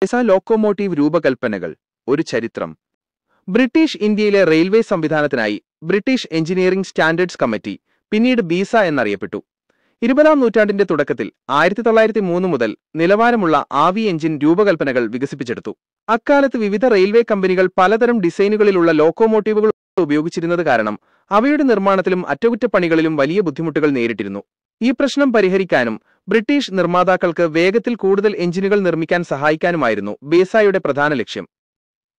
ബേസ locomotive രൂപകൽപ്പനകൾ ഒരു ചരിത്രം. British ഇന്ത്യയിലെ റെയിൽവേ സംവിധാനത്തിനായി ബ്രിട്ടീഷ് എഞ്ചിനീയറിംഗ് സ്റ്റാൻഡേർഡ്സ് കമ്മിറ്റി, പിന്നീട് ബീസ എന്നറിയപ്പെട്ടു, 20-ാം നൂറ്റാണ്ടിന്റെ തുടക്കത്തിൽ 1903 മുതൽ നിലവാരമുള്ള ആവി എഞ്ചിൻ രൂപകൽപ്പനകൾ വികസിപ്പിച്ചെടുത്തു. അക്കാലത്ത് വിവിധ റെയിൽവേ കമ്പനികൾ പലതരം ഡിസൈനുകളിലുള്ള ലോക്കോമോട്ടീവുകൾ ഉപയോഗിച്ചിരുന്നത് കാരണം അവയുടെ നിർമ്മാണത്തിലും അറ്റകുറ്റപ്പണികളിലും വലിയ ബുദ്ധിമുട്ടുകൾ നേരിട്ടിരുന്നു. ഈ പ്രശ്നം പരിഹരിക്കാനും ബ്രിട്ടീഷ് നിർമ്മാതാക്കൾക്ക് വേഗത്തിൽ കൂടുതൽ എഞ്ചിനുകൾ നിർമ്മിക്കാൻ സഹായിക്കാനുമായിരുന്നു ബേസയുടെ പ്രധാന ലക്ഷ്യം.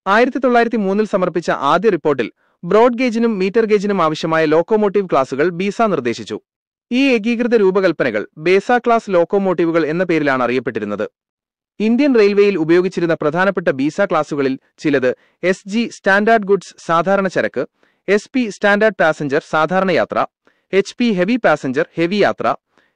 1903 സമർപ്പിച്ച ആദ്യ റിപ്പോർട്ടിൽ ബ്രോഡ് ഗേജിനും മീറ്റർ ഗേജിനും ആവശ്യമായ ലോക്കോമോട്ടീവ് ക്ലാസുകൾ ബീസ നിർദ്ദേശിച്ചു. ഈ ഏകീകൃത രൂപകൽപ്പനകൾ ബേസ ക്ലാസ് ലോക്കോമോട്ടീവുകൾ എന്ന പേരിലാണ് അറിയപ്പെട്ടിരുന്നത്. ഇന്ത്യൻ റെയിൽവേയിൽ ഉപയോഗിച്ചിരുന്ന പ്രധാനപ്പെട്ട ബീസ ക്ലാസുകളിൽ ചിലത് SG സ്റ്റാൻഡേർഡ് ഗുഡ്സ് സാധാരണ ചരക്ക്, SP സ്റ്റാൻഡേർഡ് പാസഞ്ചർ സാധാരണ യാത്ര, HP ഹെവി പാസഞ്ചർ ഹെവി യാത്ര,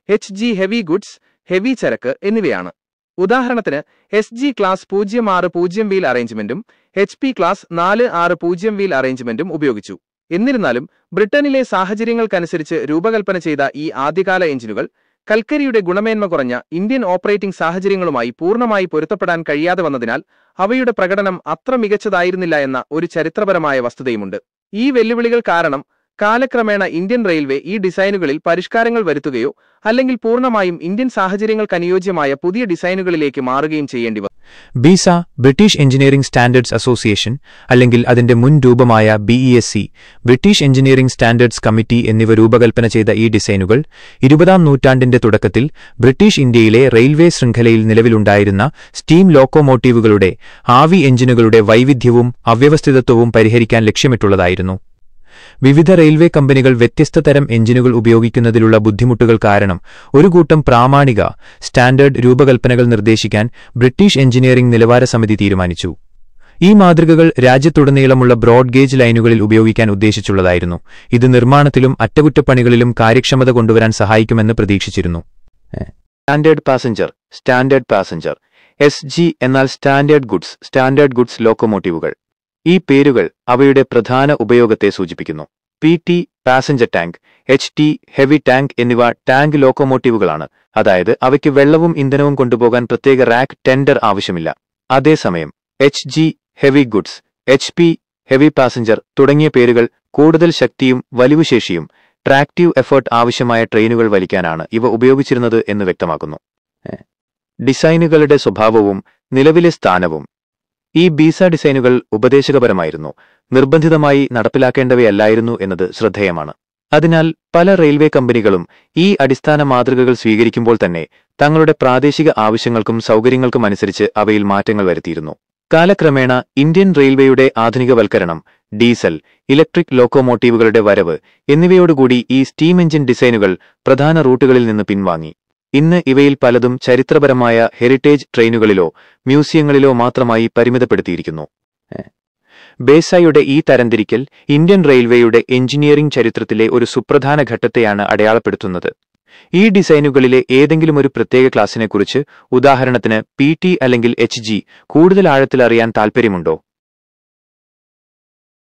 HG ഹെവി ഗുഡ്സ് ഹെവി ചരക്ക് എന്നിവയാണ്. ഉദാഹരണത്തിന് SG ക്ലാസ് 060 വീൽ അറേഞ്ച്മെന്റും HP ക്ലാസ് 460 വീൽ അറേഞ്ച്മെന്റും ഉപയോഗിച്ചു. എന്നിരുന്നാലും ബ്രിട്ടനിലെ സാഹചര്യങ്ങൾക്കനുസരിച്ച് രൂപകൽപ്പന ചെയ്ത ഈ ആദ്യകാല എഞ്ചിനുകൾ കൽക്കരിയുടെ ഗുണമേന്മ കുറഞ്ഞ ഇന്ത്യൻ ഓപ്പറേറ്റിംഗ് സാഹചര്യങ്ങളുമായി പൂർണ്ണമായി പൊരുത്തപ്പെടാൻ കഴിയാതെ വന്നതിനാൽ അവയുടെ പ്രകടനം അത്ര മികച്ചതായിരുന്നില്ല എന്ന ഒരു ചരിത്രപരമായ വസ്തുതയുമുണ്ട്. ഈ വെല്ലുവിളികൾ കാരണം കാലക്രമേണ ഇന്ത്യൻ റെയിൽവേ ഈ ഡിസൈനുകളിൽ പരിഷ്കാരങ്ങൾ വരുത്തുകയോ അല്ലെങ്കിൽ പൂർണ്ണമായും ഇന്ത്യൻ സാഹചര്യങ്ങൾക്കനുയോജ്യമായ പുതിയ ഡിസൈനുകളിലേക്ക് മാറുകയും ചെയ്യേണ്ടി വന്നു. ബീസ, ബ്രിട്ടീഷ് എഞ്ചിനീയറിംഗ് സ്റ്റാൻഡേർഡ്സ് അസോസിയേഷൻ അല്ലെങ്കിൽ അതിന്റെ മുൻ രൂപമായ BESC, British engineering standards committee എന്നിവ രൂപകൽപ്പന ചെയ്ത ഈ ഡിസൈനുകൾ 20-ാം നൂറ്റാണ്ടിന്റെ തുടക്കത്തിൽ ബ്രിട്ടീഷ് ഇന്ത്യയിലെ റെയിൽവേ ശൃംഖലയിൽ നിലവിലുണ്ടായിരുന്ന സ്റ്റീം ലോക്കോമോട്ടീവുകളുടെ ആവി എഞ്ചിനുകളുടെ വൈവിധ്യവും അവ്യവസ്ഥിതത്വവും പരിഹരിക്കാൻ ലക്ഷ്യമിട്ടുള്ളതായിരുന്നു. വിവിധ റെയിൽവേ കമ്പനികൾ വ്യത്യസ്ത തരം എഞ്ചിനുകൾ ഉപയോഗിക്കുന്നതിലുള്ള ബുദ്ധിമുട്ടുകൾ കാരണം ഒരു കൂട്ടം പ്രാമാണിക സ്റ്റാൻഡേർഡ് രൂപകൽപ്പനകൾ നിർദ്ദേശിക്കാൻ ബ്രിട്ടീഷ് എഞ്ചിനീയറിംഗ് നിലവാര സമിതി തീരുമാനിച്ചു. ഈ മാതൃകകൾ രാജ്യത്തുടനീളമുള്ള ബ്രോഡ് ഗേജ് ലൈനുകളിൽ ഉപയോഗിക്കാൻ ഉദ്ദേശിച്ചുള്ളതായിരുന്നു. ഇത് നിർമ്മാണത്തിലും അറ്റകുറ്റപ്പണികളിലും കാര്യക്ഷമത കൊണ്ടുവരാൻ സഹായിക്കുമെന്ന് പ്രതീക്ഷിച്ചിരുന്നു. സ്റ്റാൻഡേർഡ് പാസഞ്ചർ SG എന്നാൽ സ്റ്റാൻഡേർഡ് ഗുഡ്സ് ലോക്കോമോട്ടീവുകൾ. ഈ പേരുകൾ അവയുടെ പ്രധാന ഉപയോഗത്തെ സൂചിപ്പിക്കുന്നു. PT passenger tank, HT heavy tank എന്നിവ ടാങ്ക് ലോക്കോമോട്ടീവുകളാണ്. അതായത് അവയ്ക്ക് വെള്ളവും ഇന്ധനവും കൊണ്ടുപോകാൻ പ്രത്യേക റാക്ക് ടെൻഡർ ആവശ്യമില്ല. അതേസമയം HG heavy goods, HP heavy passenger തുടങ്ങിയ പേരുകൾ കൂടുതൽ ശക്തിയും വലിവുശേഷിയും ട്രാക്റ്റീവ് എഫേർട്ട് ആവശ്യമായ ട്രെയിനുകൾ വലിക്കാനാണ് ഇവ ഉപയോഗിച്ചിരുന്നത് എന്ന് വ്യക്തമാക്കുന്നു. ഡിസൈനുകളുടെ സ്വഭാവവും നിലവിലെ സ്ഥാനവും. ഈ ബീസ ഡിസൈനുകൾ ഉപദേശകപരമായിരുന്നു, നിർബന്ധിതമായി നടപ്പിലാക്കേണ്ടവയല്ലായിരുന്നു എന്നത് ശ്രദ്ധേയമാണ്. അതിനാൽ പല റെയിൽവേ കമ്പനികളും ഈ അടിസ്ഥാന മാതൃകകൾ സ്വീകരിക്കുമ്പോൾ തന്നെ തങ്ങളുടെ പ്രാദേശിക ആവശ്യങ്ങൾക്കും സൗകര്യങ്ങൾക്കും അനുസരിച്ച് അവയിൽ മാറ്റങ്ങൾ വരുത്തിയിരുന്നു. കാലക്രമേണ ഇന്ത്യൻ റെയിൽവേയുടെ ആധുനികവൽക്കരണം, ഡീസൽ, ഇലക്ട്രിക് ലോക്കോമോട്ടീവുകളുടെ വരവ് എന്നിവയോടുകൂടി ഈ സ്റ്റീം എഞ്ചിൻ ഡിസൈനുകൾ പ്രധാന റൂട്ടുകളിൽ നിന്ന് പിൻവാങ്ങി. ഇന്ന് ഇവയിൽ പലതും ചരിത്രപരമായ ഹെറിറ്റേജ് ട്രെയിനുകളിലോ മ്യൂസിയങ്ങളിലോ മാത്രമായി പരിമിതപ്പെടുത്തിയിരിക്കുന്നു. ബേസയുടെ ഈ തരംതിരിക്കൽ ഇന്ത്യൻ റെയിൽവേയുടെ എഞ്ചിനീയറിംഗ് ചരിത്രത്തിലെ ഒരു സുപ്രധാന ഘട്ടത്തെയാണ് അടയാളപ്പെടുത്തുന്നത്. ഈ ഡിസൈനുകളിലെ ഏതെങ്കിലും ഒരു പ്രത്യേക ക്ലാസിനെക്കുറിച്ച്, ഉദാഹരണത്തിന് PT അല്ലെങ്കിൽ HG, കൂടുതൽ ആഴത്തിൽ അറിയാൻ താൽപ്പര്യമുണ്ടോ?